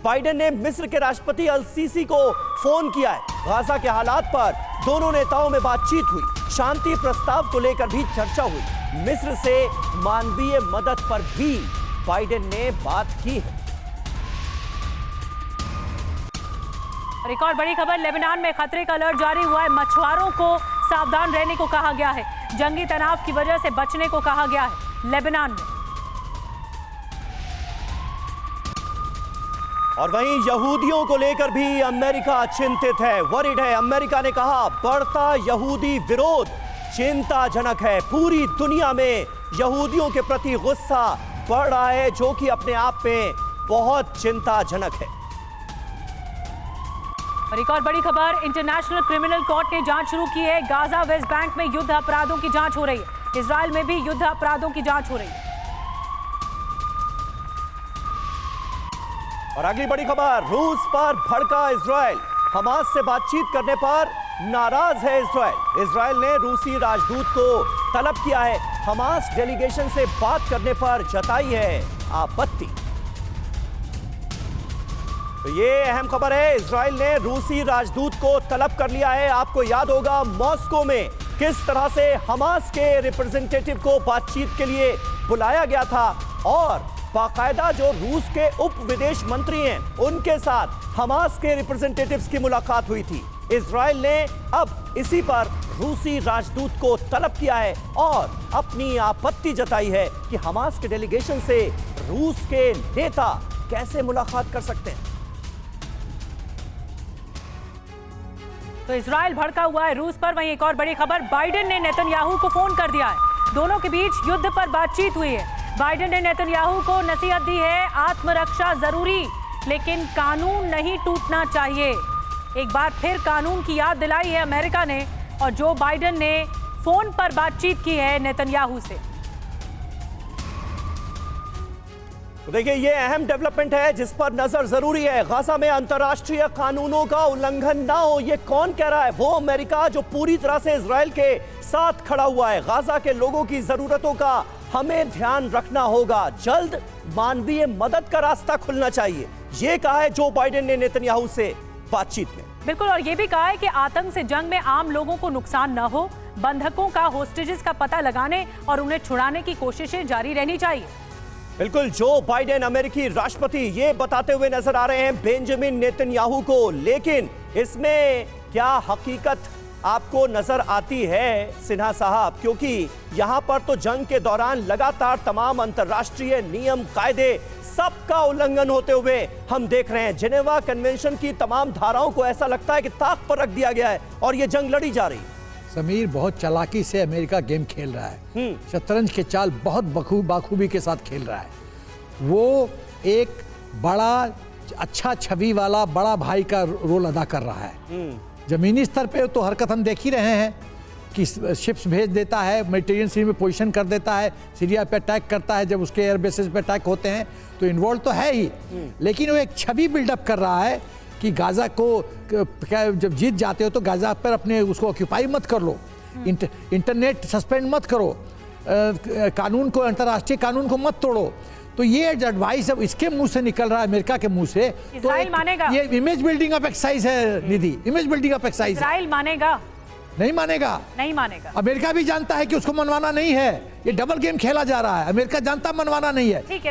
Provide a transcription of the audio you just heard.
Biden ने मिस्र के राष्ट्रपति अल सीसी को फोन किया है। गाजा के हालात पर दोनों नेताओं में बातचीत हुई। शांति प्रस्ताव को लेकर भी चर्चा हुई। मिस्र से मानवीय मदद पर भी बाइडेन ने बात की है। एक और बड़ी खबर, लेबनान में खतरे का अलर्ट जारी हुआ है। मछुआरों को सावधान रहने को कहा गया है। जंगी तनाव की वजह से बचने को कहा गया है लेबनान में। और वहीं यहूदियों को लेकर भी अमेरिका चिंतित है, वरिड है। अमेरिका ने कहा बढ़ता यहूदी विरोध चिंताजनक है। पूरी दुनिया में यहूदियों के प्रति गुस्सा बढ़ रहा है, जो कि अपने आप में बहुत चिंताजनक है। और एक और बड़ी खबर, इंटरनेशनल क्रिमिनल कोर्ट ने जांच शुरू की है। गाजा वेस्ट बैंक में युद्ध अपराधों की जांच हो रही है। इजराइल में भी युद्ध अपराधों की जांच हो रही है। और अगली बड़ी खबर, रूस पर भड़का इजराइल। हमास से बातचीत करने पर नाराज है इजराइल। इजराइल ने रूसी राजदूत को तलब किया है। हमास डेलीगेशन से बात करने पर जताई है आपत्ति। तो ये अहम खबर है, इजराइल ने रूसी राजदूत को तलब कर लिया है। आपको याद होगा मॉस्को में किस तरह से हमास के रिप्रेजेंटेटिव को बातचीत के लिए बुलाया गया था और बाकायदा जो रूस के उप विदेश मंत्री हैं उनके साथ हमास के रिप्रेजेंटेटिव्स की मुलाकात हुई थी। इजराइल ने अब इसी पर रूसी राजदूत को तलब किया है और अपनी आपत्ति जताई है कि हमास के डेलीगेशन से रूस के नेता कैसे मुलाकात कर सकते हैं। तो इजराइल भड़का हुआ है रूस पर। वहीं एक और बड़ी खबर, बाइडेन ने नेतन्याहू को फोन कर दिया है। दोनों के बीच युद्ध पर बातचीत हुई है। बाइडेन ने नेतन्याहू को नसीहत दी है, आत्मरक्षा जरूरी लेकिन कानून नहीं टूटना चाहिए। एक बार फिर कानून की याद दिलाई है अमेरिका ने और जो बाइडेन ने फोन पर बातचीत की है नेतन्याहू से। तो देखिए ये अहम डेवलपमेंट है जिस पर नजर जरूरी है। गाजा में अंतर्राष्ट्रीय कानूनों का उल्लंघन ना हो, ये कौन कह रहा है? वो अमेरिका जो पूरी तरह से इजराइल के साथ खड़ा हुआ है। गाजा के लोगों की जरूरतों का हमें ध्यान रखना होगा। जल्द मानवीय मदद का रास्ता खुलना चाहिए, ये कहा है जो बाइडेन ने नेतन्याहू से बातचीत में। बिल्कुल, और ये भी कहा है कि आतंक से जंग में आम लोगों को नुकसान न हो। बंधकों का, होस्टेजेस का पता लगाने और उन्हें छुड़ाने की कोशिशें जारी रहनी चाहिए। बिल्कुल, जो बाइडेन अमेरिकी राष्ट्रपति ये बताते हुए नजर आ रहे हैं बेंजामिन नेतन्याहू को, लेकिन इसमें क्या हकीकत आपको नजर आती है सिन्हा साहब? क्योंकि यहां पर तो जंग के दौरान लगातार तमाम अंतर्राष्ट्रीय नियम कायदे सबका उल्लंघन होते हुए हम देख रहे हैं। जिनेवा कन्वेंशन की तमाम धाराओं को ऐसा लगता है कि ताक पर रख दिया गया है और ये जंग लड़ी जा रही है। समीर, बहुत चालाकी से अमेरिका गेम खेल रहा है। शतरंज के चाल बहुत बाखूबी के साथ खेल रहा है। वो एक बड़ा अच्छा छवि वाला बड़ा भाई का रोल अदा कर रहा है। जमीनी स्तर पे तो हरकत हम देख ही रहे हैं कि शिप्स भेज देता है, मेडिटेरियन सी में पोजीशन कर देता है, सीरिया पे अटैक करता है। जब उसके एयर बेसिस पे अटैक होते हैं तो इन्वॉल्व तो है ही, लेकिन वो एक छवि बिल्डअप कर रहा है कि गाजा को जब जीत जाते हो तो गाजा पर अपने उसको ऑक्यूपाई मत कर लो, इंटरनेट सस्पेंड मत करो, कानून को, अंतर्राष्ट्रीय कानून को मत तोड़ो। तो ये एडवाइस अब इसके मुंह से निकल रहा है, अमेरिका के मुंह से, तो मानेगा? ये इमेज बिल्डिंग अप एक्सरसाइज है Nidhi, image building up exercise. Israel मानेगा? नहीं मानेगा, नहीं मानेगा। अमेरिका भी जानता है कि उसको मनवाना नहीं है। ये डबल गेम खेला जा रहा है। अमेरिका जानता मनवाना नहीं है।